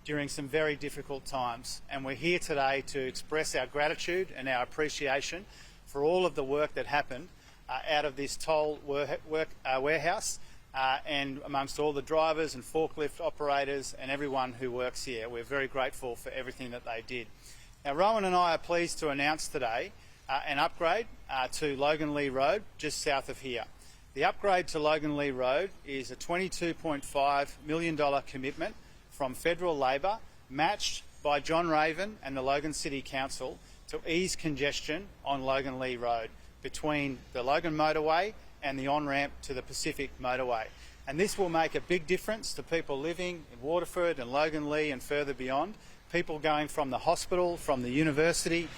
during some very difficult times, and we're here today to express our gratitude and our appreciation for all of the work that happened out of this toll warehouse and amongst all the drivers and forklift operators and everyone who works here. We're very grateful for everything that they did. Now, Rowan and I are pleased to announce today an upgrade to Logan Lee Road, just south of here. The upgrade to Logan Lee Road is a $22.5 million commitment from federal Labor, matched by John Raven and the Logan City Council, to ease congestion on Logan Lee Road between the Logan motorway and the on-ramp to the Pacific motorway. And this will make a big difference to people living in Waterford and Logan Lee and further beyond, people going from the hospital, from the university,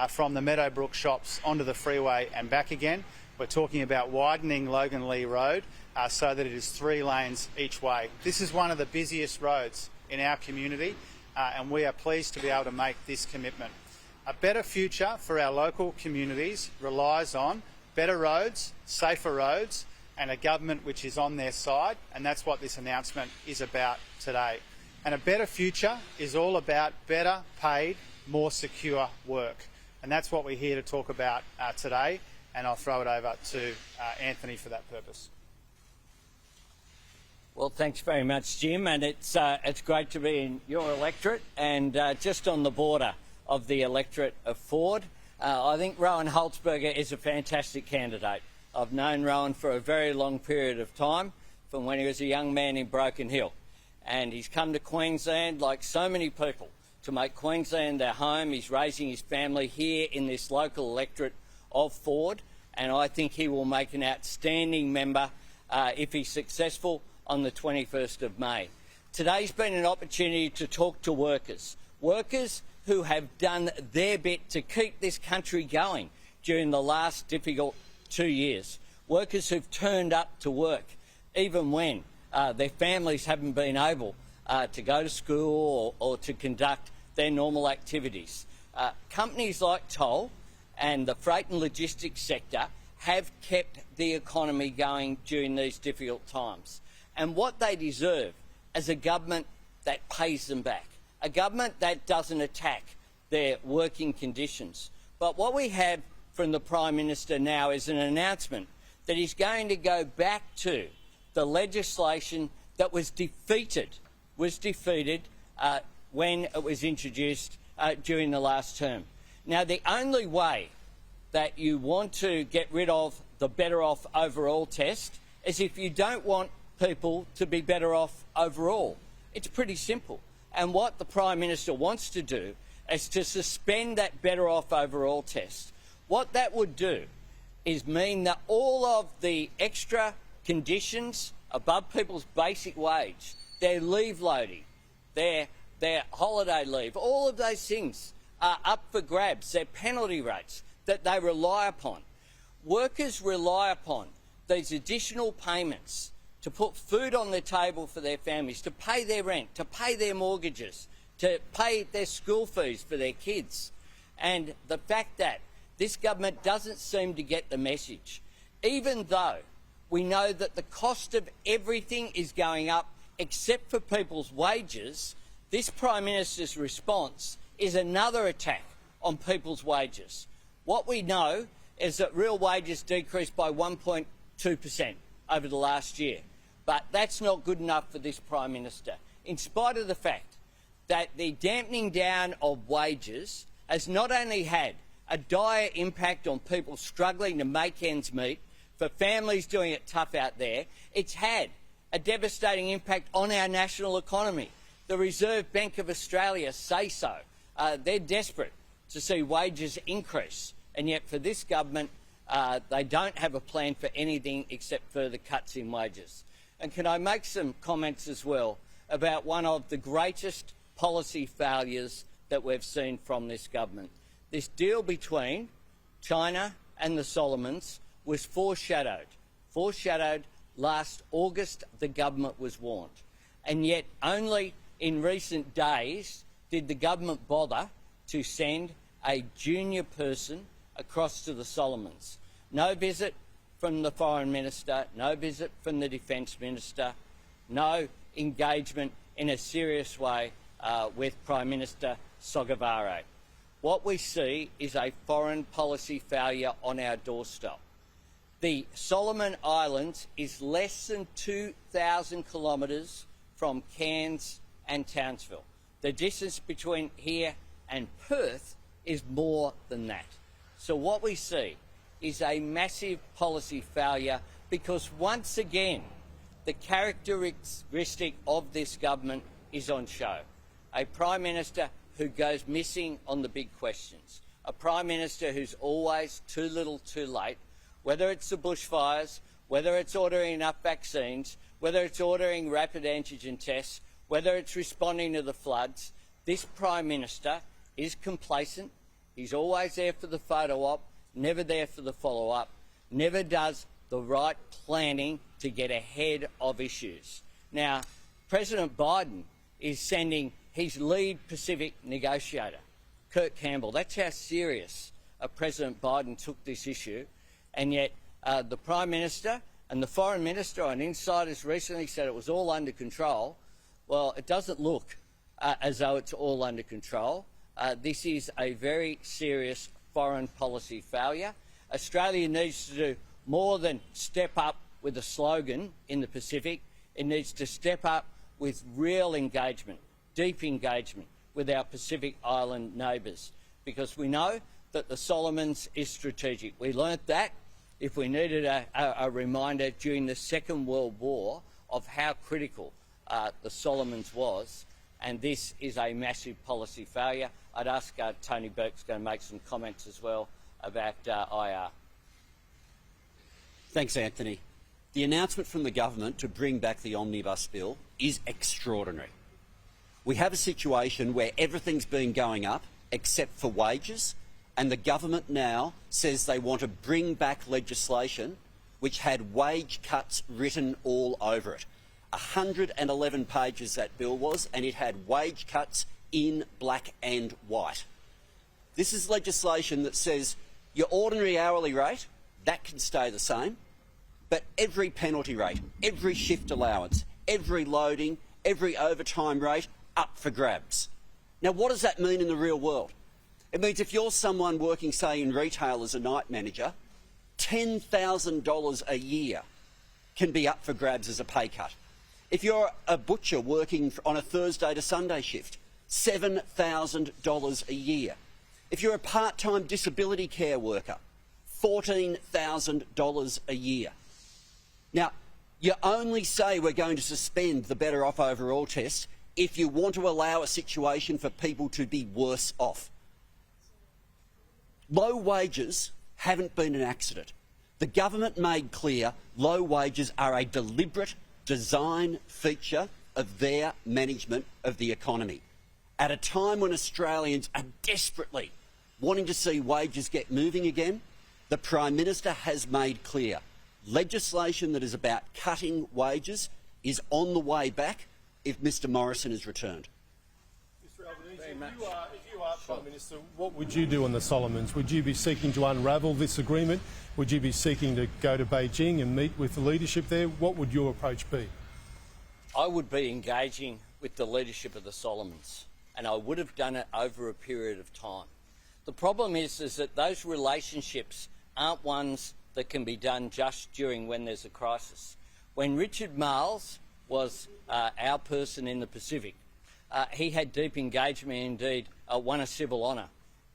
from the Meadowbrook shops onto the freeway and back again. We're talking about widening Logan Lee Road so that it is 3 lanes each way. This is one of the busiest roads in our community and we are pleased to be able to make this commitment. A better future for our local communities relies on better roads, safer roads, and a government which is on their side, and that's what this announcement is about today. And a better future is all about better paid, more secure work. And that's what we're here to talk about today, and I'll throw it over to Anthony for that purpose. Well, thanks very much, Jim, and it's great to be in your electorate and just on the border of the electorate of Ford. I think Rowan Holtzberger is a fantastic candidate. I've known Rowan for a very long period of time, from when he was a young man in Broken Hill. And he's come to Queensland, like so many people, to make Queensland their home. He's raising his family here in this local electorate of Ford, and I think he will make an outstanding member if he's successful on the 21st of May. Today's been an opportunity to talk to workers who have done their bit to keep this country going during the last difficult 2 years. Workers who've turned up to work even when their families haven't been able to go to school or to conduct their normal activities. Companies like Toll and the freight and logistics sector have kept the economy going during these difficult times. And what they deserve is a government that pays them back, a government that doesn't attack their working conditions. But what we have from the Prime Minister now is an announcement that he's going to go back to the legislation that was defeated when it was introduced during the last term. Now, the only way that you want to get rid of the better off overall test is if you don't want people to be better off overall. It's pretty simple. And what the Prime Minister wants to do is to suspend that better off overall test. What that would do is mean that all of the extra conditions above people's basic wage, their leave loading, their holiday leave, all of those things are up for grabs, their penalty rates that they rely upon. Workers rely upon these additional payments to put food on the table for their families, to pay their rent, to pay their mortgages, to pay their school fees for their kids. And the fact that this government doesn't seem to get the message, even though we know that the cost of everything is going up except for people's wages, this Prime Minister's response is another attack on people's wages. What we know is that real wages decreased by 1.2% over the last year. But that's not good enough for this Prime Minister, in spite of the fact that the dampening down of wages has not only had a dire impact on people struggling to make ends meet, for families doing it tough out there, it's had a devastating impact on our national economy. The Reserve Bank of Australia say so. They're desperate to see wages increase, and yet for this government, they don't have a plan for anything except further cuts in wages. And can I make some comments as well about one of the greatest policy failures that we've seen from this government? This deal between China and the Solomons was foreshadowed. Last August, the government was warned. And yet only in recent days did the government bother to send a junior person across to the Solomons. No visit from the Foreign Minister, no visit from the Defence Minister, no engagement in a serious way with Prime Minister Sogavare. What we see is a foreign policy failure on our doorstep. The Solomon Islands is less than 2,000 kilometres from Cairns and Townsville. The distance between here and Perth is more than that. So what we see is a massive policy failure because once again the characteristic of this government is on show. A Prime Minister who goes missing on the big questions. A Prime Minister who's always too little too late, whether it's the bushfires, whether it's ordering enough vaccines, whether it's ordering rapid antigen tests, whether it's responding to the floods. This Prime Minister is complacent. He's always there for the photo op, never there for the follow-up, never does the right planning to get ahead of issues. Now, President Biden is sending his lead Pacific negotiator, Kurt Campbell. That's how serious President Biden took this issue. And yet the Prime Minister and the Foreign Minister on Insiders recently said it was all under control. Well, it doesn't look as though it's all under control. This is a very serious foreign policy failure. Australia needs to do more than step up with a slogan in the Pacific. It needs to step up with real engagement, deep engagement with our Pacific Island neighbours, because we know that the Solomons is strategic. We learnt that if we needed a reminder during the Second World War of how critical the Solomons was, and this is a massive policy failure. I'd ask Tony Burke's going to make some comments as well about IR. Thanks, Anthony. The announcement from the government to bring back the Omnibus Bill is extraordinary. We have a situation where everything's been going up except for wages, and the government now says they want to bring back legislation which had wage cuts written all over it. 111 pages that bill was, and it had wage cuts in black and white. This is legislation that says your ordinary hourly rate, that can stay the same, but every penalty rate, every shift allowance, every loading, every overtime rate, up for grabs. Now, what does that mean in the real world? It means if you're someone working, say, in retail as a night manager, $10,000 a year can be up for grabs as a pay cut. If you're a butcher working on a Thursday to Sunday shift, $7,000 a year. If you're a part-time disability care worker, $14,000 a year. Now, you only say we're going to suspend the Better Off Overall test if you want to allow a situation for people to be worse off. Low wages haven't been an accident. The government made clear low wages are a deliberate design feature of their management of the economy. At a time when Australians are desperately wanting to see wages get moving again, the Prime Minister has made clear legislation that is about cutting wages is on the way back if Mr Morrison is returned. Mr Albanese, if you are Prime Minister, what would you do on the Solomons? Would you be seeking to unravel this agreement? Would you be seeking to go to Beijing and meet with the leadership there? What would your approach be? I would be engaging with the leadership of the Solomons, and I would have done it over a period of time. The problem is that those relationships aren't ones that can be done just during when there's a crisis. When Richard Marles was our person in the Pacific, he had deep engagement, indeed won a civil honour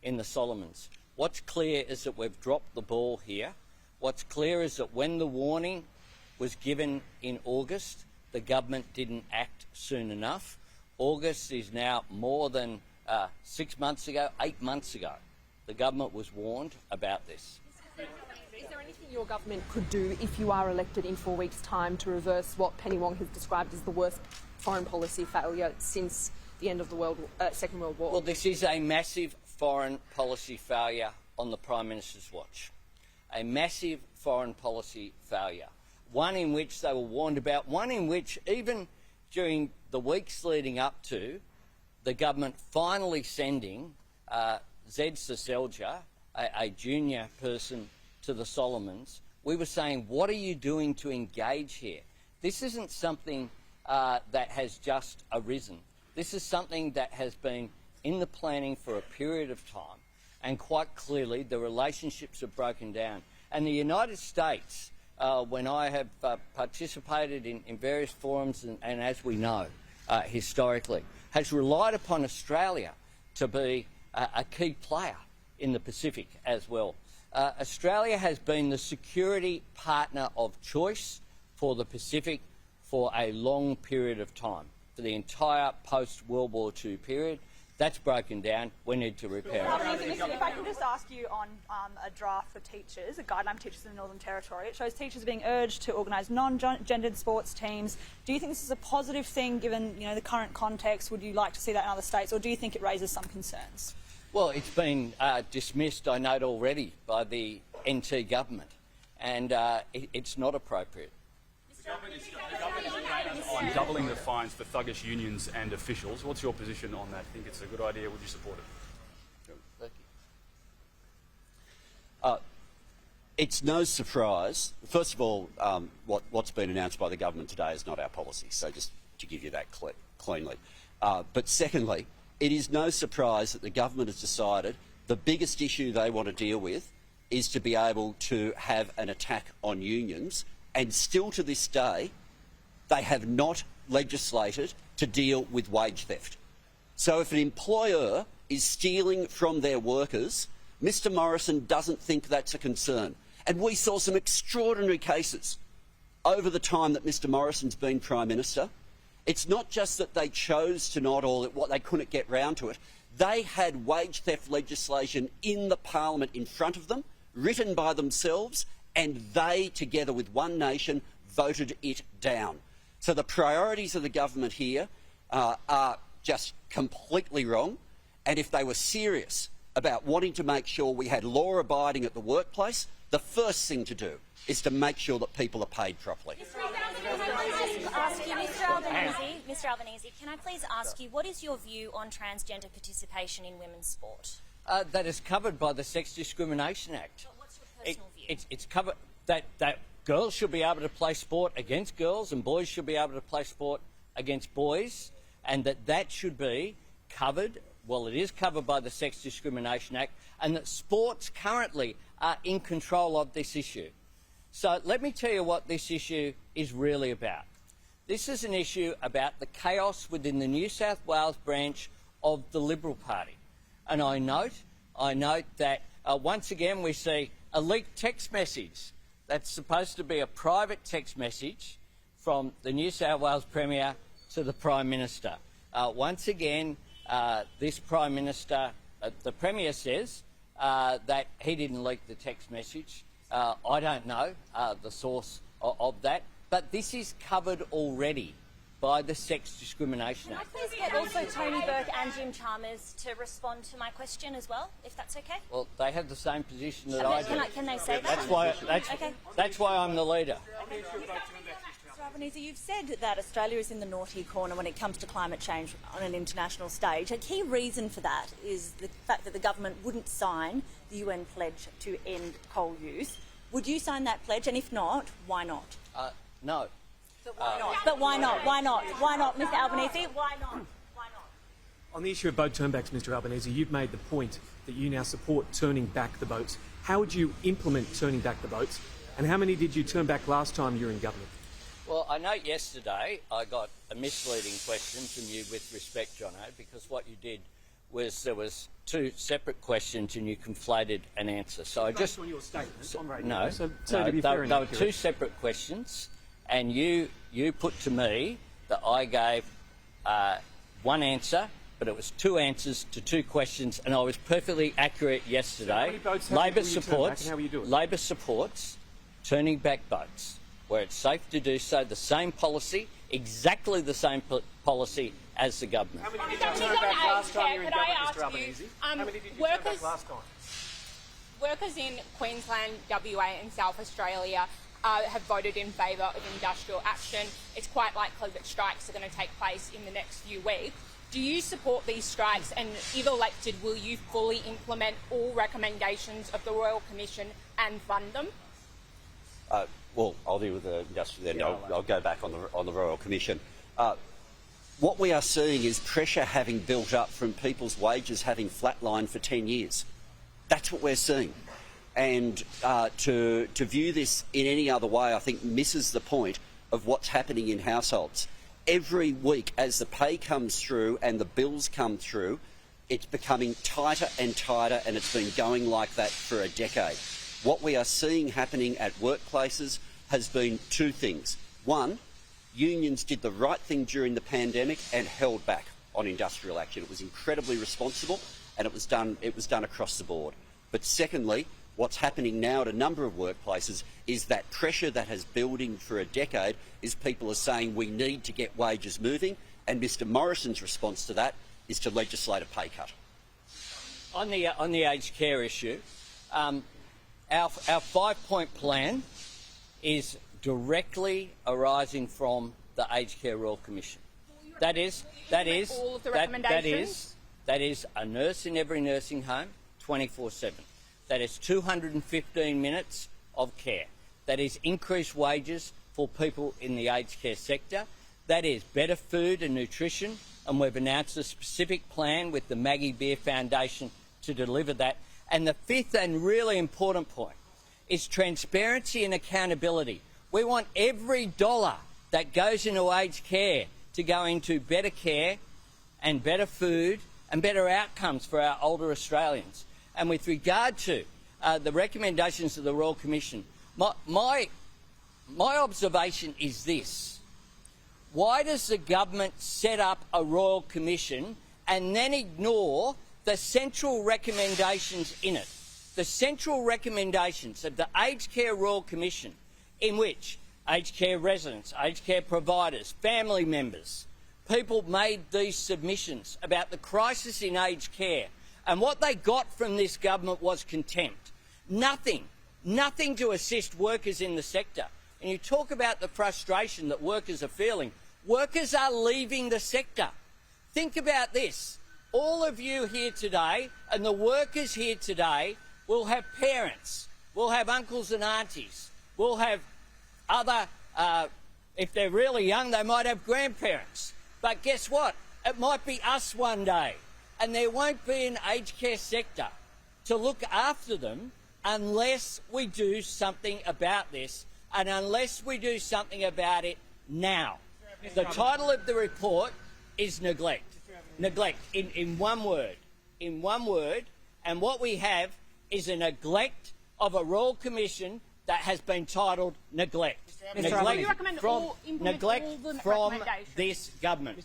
in the Solomons. What's clear is that we've dropped the ball here. What's clear is that when the warning was given in August, the government didn't act soon enough. August is now more than 6 months ago, 8 months ago. The government was warned about this. Is there anything your government could do if you are elected in 4 weeks' time to reverse what Penny Wong has described as the worst foreign policy failure since the end of the Second World War? Well, this is a massive foreign policy failure on the Prime Minister's watch. A massive foreign policy failure. One in which they were warned about, one in which even during the weeks leading up to the government finally sending Zed Seselja, a junior person, to the Solomons, we were saying, what are you doing to engage here? This isn't something that has just arisen. This is something that has been in the planning for a period of time, and quite clearly the relationships have broken down. And the United States, when I have participated in various forums and as we know historically, has relied upon Australia to be a key player in the Pacific as well. Australia has been the security partner of choice for the Pacific for a long period of time, for the entire post-World War II period. That's broken down. We need to repair it. If I can just ask you on a draft for teachers, a guideline for teachers in the Northern Territory, it shows teachers being urged to organise non-gendered sports teams. Do you think this is a positive thing given the current context? Would you like to see that in other states, or do you think it raises some concerns? Well, it's been dismissed, I note already, by the NT government, and it's not appropriate. The government is on doubling the fines for thuggish unions and officials. What's your position on that? Think it's a good idea? Would you support it? It's no surprise. First of all, what's been announced by the government today is not our policy, so just to give you that cleanly. But secondly, it is no surprise that the government has decided the biggest issue they want to deal with is to be able to have an attack on unions, and still to this day they have not legislated to deal with wage theft. So if an employer is stealing from their workers, Mr Morrison doesn't think that's a concern. And we saw some extraordinary cases over the time that Mr Morrison's been Prime Minister. It's not just that they chose to not, or what they couldn't get round to it. They had wage theft legislation in the Parliament in front of them, written by themselves, and they, together with One Nation, voted it down. So the priorities of the government here are just completely wrong, and if they were serious about wanting to make sure we had law abiding at the workplace, the first thing to do is to make sure that people are paid properly. Mr Albanese, can I please ask you, what is your view on transgender participation in women's sport? That is covered by the Sex Discrimination Act. But what's your personal view? It's covered that girls should be able to play sport against girls and boys should be able to play sport against boys, and that should be covered. Well, it is covered by the Sex Discrimination Act, and that sports currently are in control of this issue. So let me tell you what this issue is really about. This is an issue about the chaos within the New South Wales branch of the Liberal Party. And I note that once again we see a leaked text message that's supposed to be a private text message from the New South Wales Premier to the Prime Minister. Once again, this Prime Minister, the Premier says that he didn't leak the text message. I don't know the source of that, but this is covered already by the Sex Discrimination Act. Can I please get also Tony Burke and Jim Chalmers to respond to my question as well, if that's okay? Well, they have the same position that I do. Can they say that? That's why I'm the leader. Mr Albanese, you've said that Australia is in the naughty corner when it comes to climate change on an international stage. A key reason for that is the fact that the government wouldn't sign the UN pledge to end coal use. Would you sign that pledge? And if not, why not? No. But why not? But why not? Why not? Why not, Mr Albanese? Why not? Why not? On the issue of boat turnbacks, Mr Albanese, you've made the point that you now support turning back the boats. How would you implement turning back the boats? And how many did you turn back last time you were in government? Well, I know yesterday I got a misleading question from you with respect, Jono, because what you did was there was two separate questions and you conflated an answer. So I just on your statement on radio. No, so to be fair, they were two separate questions, and you put to me that I gave one answer, but it was two answers to two questions, and I was perfectly accurate yesterday. So Labor supports turning back boats where it's safe to do so. The same policy, exactly the same policy as the government. How many did you turn back last time you were in government, Mr Albanese? How many did you turn back last time? Workers in Queensland, WA and South Australia have voted in favour of industrial action. It's quite likely that strikes are going to take place in the next few weeks. Do you support these strikes, and if elected, will you fully implement all recommendations of the Royal Commission and fund them? Well, I'll deal with the industry then. I'll go back on the Royal Commission. What we are seeing is pressure having built up from people's wages having flatlined for 10 years. That's what we're seeing. And to view this in any other way, I think, misses the point of what's happening in households. Every week, as the pay comes through and the bills come through, it's becoming tighter and tighter, and it's been going like that for a decade. What we are seeing happening at workplaces has been two things. One, unions did the right thing during the pandemic and held back on industrial action. It was incredibly responsible, and it was done across the board. But secondly, what's happening now at a number of workplaces is that pressure that has building for a decade is people are saying we need to get wages moving, and Mr Morrison's response to that is to legislate a pay cut. On the aged care issue, our 5-point plan is directly arising from the Aged Care Royal Commission. That is all of the recommendations? that is a nurse in every nursing home, 24/7. That is 215 minutes of care. That is increased wages for people in the aged care sector. That is better food and nutrition, and we've announced a specific plan with the Maggie Beer Foundation to deliver that. And the fifth and really important point is transparency and accountability. We want every dollar that goes into aged care to go into better care and better food and better outcomes for our older Australians. And with regard to the recommendations of the Royal Commission, my observation is this. Why does the government set up a Royal Commission and then ignore the central recommendations in it? The central recommendations of the Aged Care Royal Commission, in which aged care residents, aged care providers, family members, people made these submissions about the crisis in aged care, and what they got from this government was contempt. Nothing to assist workers in the sector. And you talk about the frustration that workers are feeling. Workers are leaving the sector. Think about this. All of you here today and the workers here today will have parents, will have uncles and aunties, will have other, if they're really young, they might have grandparents. But guess what? It might be us one day, and there won't be an aged care sector to look after them unless we do something about this, and unless we do something about it now. The title of the report is neglect. Neglect, in one word. In one word. And what we have is a neglect of a Royal Commission that has been titled neglect. Neglect from this government.